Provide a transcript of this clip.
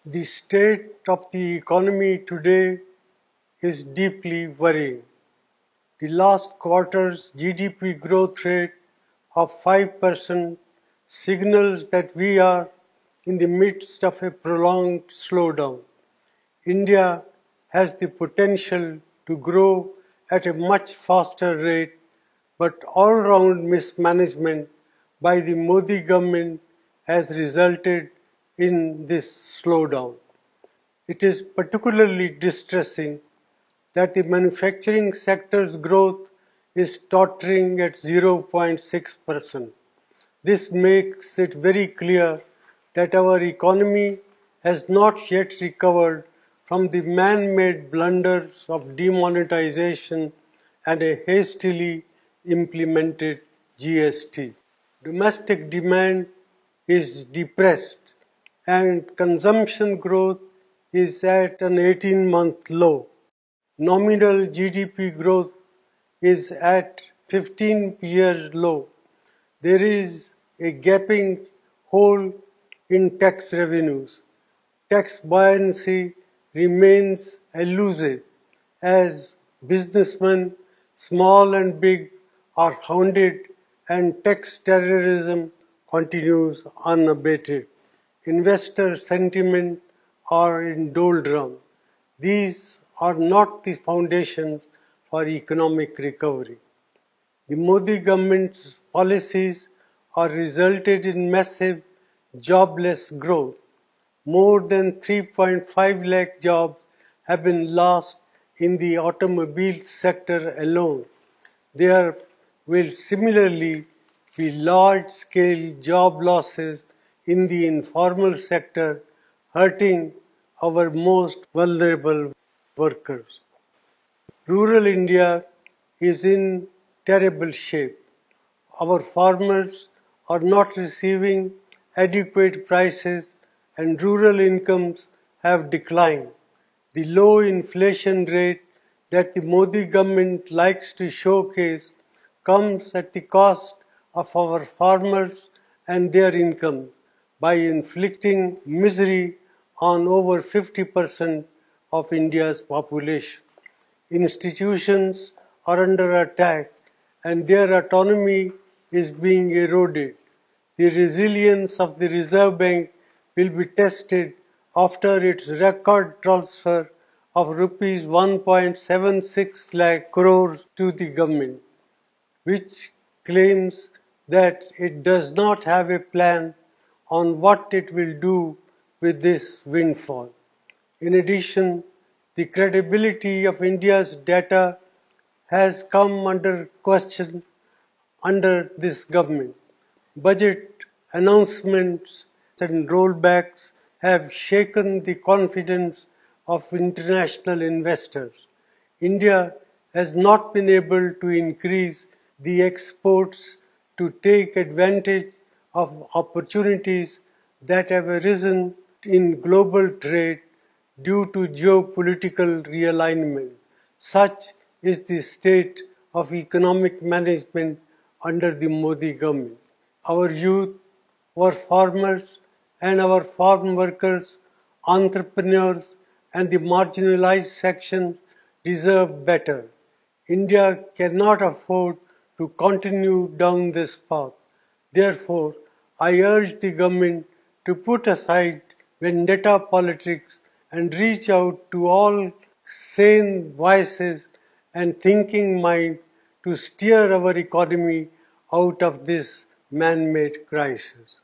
The state of the economy today is deeply worrying. The last quarter's GDP growth rate of 5% signals that we are in the midst of a prolonged slowdown. India has the potential to grow at a much faster rate, but all-round mismanagement by the Modi government has resulted in this slowdown. It is particularly distressing that the manufacturing sector's growth is tottering at 0.6%. This makes it very clear that our economy has not yet recovered from the man-made blunders of demonetization and a hastily implemented GST. Domestic demand is depressed and consumption growth is at an 18-month low. Nominal GDP growth is at 15-year low. There is a gaping hole in tax revenues. Tax buoyancy remains elusive as businessmen, small and big, are hounded and tax terrorism continues unabated. Investor sentiment are in doldrum. These are not the foundations for economic recovery. The Modi government's policies are resulted in massive jobless growth. More than 3.5 lakh jobs have been lost in the automobile sector alone. There will similarly be large-scale job losses in the informal sector, hurting our most vulnerable workers. Rural India is in terrible shape. Our farmers are not receiving adequate prices and rural incomes have declined. The low inflation rate that the Modi government likes to showcase comes at the cost of our farmers and their income by inflicting misery on over 50% of India's population. Institutions are under attack and their autonomy is being eroded. The resilience of the Reserve Bank will be tested after its record transfer of rupees 1.76 lakh crores to the government, which claims that it does not have a plan on what it will do with this windfall. In addition, the credibility of India's data has come under question under this government. Budget announcements and rollbacks have shaken the confidence of international investors. India has not been able to increase the exports to take advantage of opportunities that have arisen in global trade due to geopolitical realignment. Such is the state of economic management under the Modi government. Our youth, our farmers and our farm workers, entrepreneurs and the marginalized sections deserve better. India cannot afford to continue down this path. Therefore, I urge the government to put aside vendetta politics and reach out to all sane voices and thinking minds to steer our economy out of this man-made crisis.